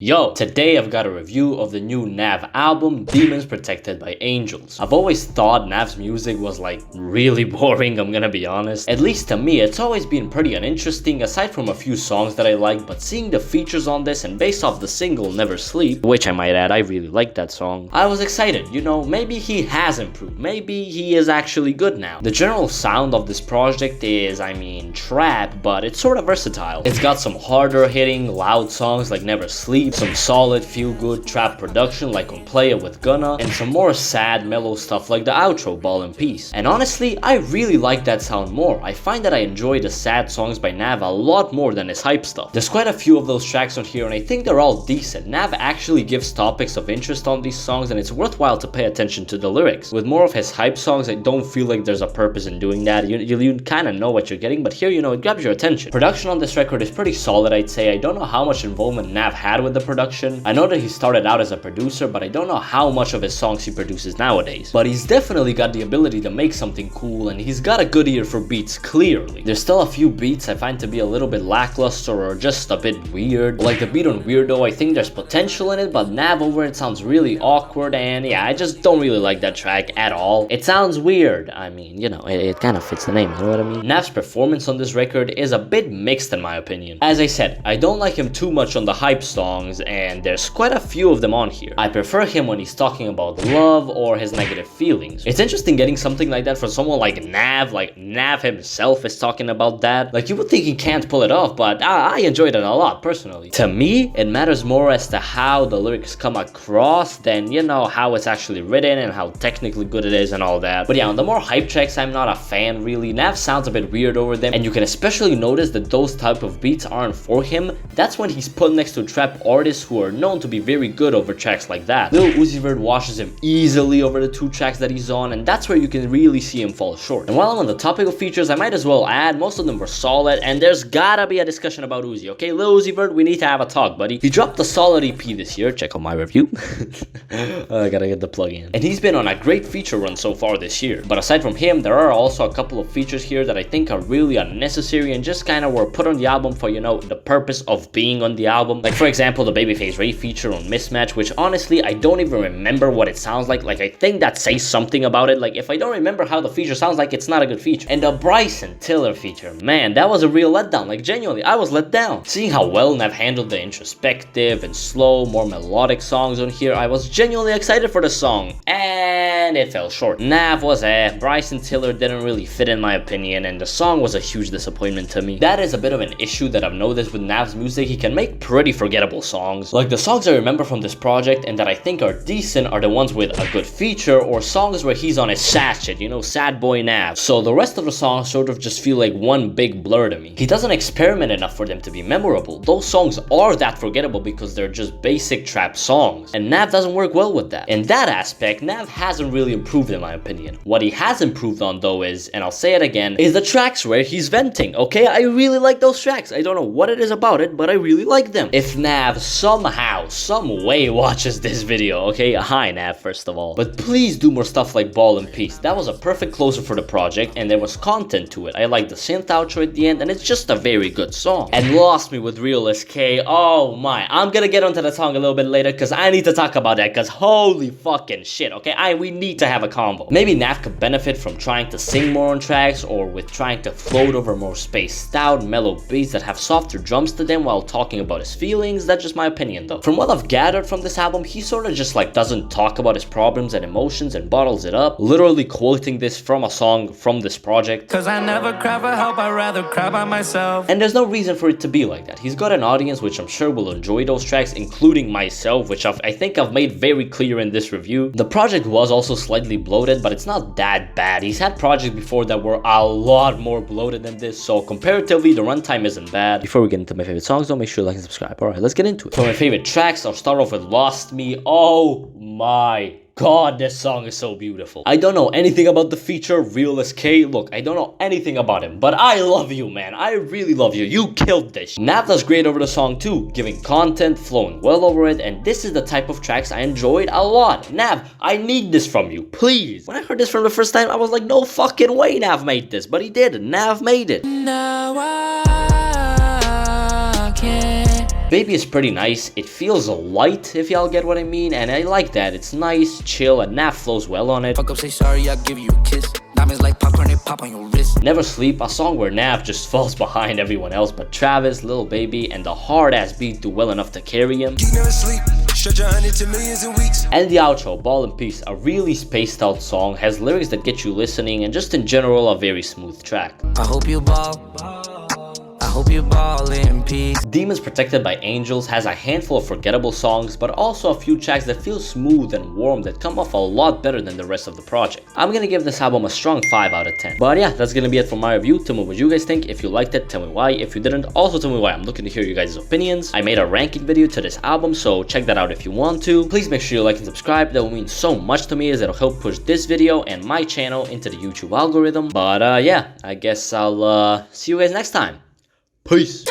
Yo, today I've got a review of the new Nav album, Demons Protected by Angels. I've always thought Nav's music was like really boring, I'm gonna be honest. At least to me, it's always been pretty uninteresting aside from a few songs that I like, but seeing the features on this and based off the single Never Sleep, which I might add, I really like that song, I was excited, you know, maybe he has improved, maybe he is actually good now. The general sound of this project is, trap, but it's sort of versatile. It's got some harder hitting, loud songs like Never Sleep, some solid feel-good trap production like on Play It with Gunna, and some more sad mellow stuff like the outro Ball and Peace. And honestly, I really like that sound more. I find that I enjoy the sad songs by Nav a lot more than his hype stuff. There's quite a few of those tracks on here and I think they're all decent. Nav actually gives topics of interest on these songs and it's worthwhile to pay attention to the lyrics. With more of his hype songs, I don't feel like there's a purpose in doing that. You kind of know what you're getting, but here, you know, it grabs your attention. Production on this record is pretty solid, I'd say. I don't know how much involvement Nav had with the production. I know that he started out as a producer, but I don't know how much of his songs he produces nowadays. But he's definitely got the ability to make something cool, and he's got a good ear for beats, clearly. There's still a few beats I find to be a little bit lackluster or just a bit weird. Like the beat on Weirdo, I think there's potential in it, but Nav over it sounds really awkward, and yeah, I just don't really like that track at all. It sounds weird. I mean, you know, it kind of fits the name, you know what I mean? Nav's performance on this record is a bit mixed in my opinion. As I said, I don't like him too much on the hype songs, and there's quite a few of them on here. I prefer him when he's talking about love or his negative feelings. It's interesting getting something like that from someone like Nav himself is talking about that. Like, you would think he can't pull it off, but I enjoyed it a lot, personally. To me, it matters more as to how the lyrics come across than, you know, how it's actually written and how technically good it is and all that. But yeah, on the more hype tracks, I'm not a fan, really. Nav sounds a bit weird over them, and you can especially notice that those type of beats aren't for him. That's when he's put next to trap artists who are known to be very good over tracks like that. Lil Uzi Vert washes him easily over the two tracks that he's on, and that's where you can really see him fall short. And while I'm on the topic of features, I might as well add most of them were solid, and there's gotta be a discussion about Uzi, okay? Lil Uzi Vert, we need to have a talk, buddy. He dropped a solid EP this year, check out my review. I gotta get the plug in. And he's been on a great feature run so far this year. But aside from him, there are also a couple of features here that I think are really unnecessary and just kind of were put on the album for, you know, the purpose of being on the album. Like, for example, the Babyface Ray feature on Mismatch, which honestly, I don't even remember what it sounds like. Like, I think that says something about it. Like, if I don't remember how the feature sounds like, it's not a good feature. And the Bryson Tiller feature, man, that was a real letdown. Like, genuinely, I was let down. Seeing how well Nav handled the introspective and slow, more melodic songs on here, I was genuinely excited for the song. And it fell short. Nav was Bryson Tiller didn't really fit in my opinion, and the song was a huge disappointment to me. That is a bit of an issue that I've noticed with Nav's music. He can make pretty forgettable songs. Like, the songs I remember from this project and that I think are decent are the ones with a good feature or songs where he's on his sad shit, you know, sad boy Nav. So the rest of the songs sort of just feel like one big blur to me. He doesn't experiment enough for them to be memorable. Those songs are that forgettable because they're just basic trap songs, and Nav doesn't work well with that. In that aspect, Nav hasn't really improved in my opinion. What he has improved on though is, and I'll say it again, is the tracks where he's venting, okay? I really like those tracks. I don't know what it is about it, but I really like them. If Nav somehow, some way watches this video, okay? Hi Nav, first of all. But please do more stuff like Ball and Peace. That was a perfect closer for the project and there was content to it. I like the synth outro at the end and it's just a very good song. And Lost Me with Real SK, oh my. I'm gonna get onto the song a little bit later because I need to talk about that because holy fucking shit, okay? We need to have a combo. Maybe Nav could benefit from trying to sing more on tracks or with trying to float over more spaced out, mellow beats that have softer drums to them while talking about his feelings. That's just my opinion though. From what I've gathered from this album, he sort of just like doesn't talk about his problems and emotions and bottles it up, literally quoting this from a song from this project. Cause I never cry for help, I'd rather cry by myself. And there's no reason for it to be like that. He's got an audience which I'm sure will enjoy those tracks, including myself, which I think I've made very clear in this review. The project was also slightly bloated, but it's not that bad. He's had projects before that were a lot more bloated than this, so comparatively the runtime isn't bad. Before we get into my favorite songs though, make sure to like and subscribe. Alright, let's get into it. For my favorite tracks, I'll start off with Lost Me. Oh my God, this song is so beautiful. I don't know anything about the feature, Real SK. Look, I don't know anything about him, but I love you, man. I really love you. You killed this. Nav does great over the song too, giving content, flowing well over it, and this is the type of tracks I enjoyed a lot. Nav, I need this from you, please. When I heard this from the first time, I was like, no fucking way Nav made this, but he did. Nav made it. Now I can't Baby is pretty nice. It feels light, if y'all get what I mean, and I like that. It's nice, chill, and Nav flows well on it. Fuck up, say sorry, I'll give you a kiss. Diamonds like popcorn, they pop on your wrist. Never Sleep, a song where Nav just falls behind everyone else, but Travis, Lil Baby, and the hard-ass beat do well enough to carry him. You never sleep, stretch 100 to millions in weeks. And the outro, Ball and Peace, a really spaced out song, has lyrics that get you listening, and just in general, a very smooth track. I hope you ball. I hope you ball in peace. Demons Protected by Angels has a handful of forgettable songs, but also a few tracks that feel smooth and warm that come off a lot better than the rest of the project. I'm gonna give this album a strong 5 out of 10. But yeah, that's gonna be it for my review. Tell me what you guys think. If you liked it, tell me why. If you didn't, also tell me why. I'm looking to hear you guys' opinions. I made a ranking video to this album, so check that out if you want to. Please make sure you like and subscribe. That will mean so much to me, as it'll help push this video and my channel into the YouTube algorithm. But yeah, I guess I'll see you guys next time. Peace.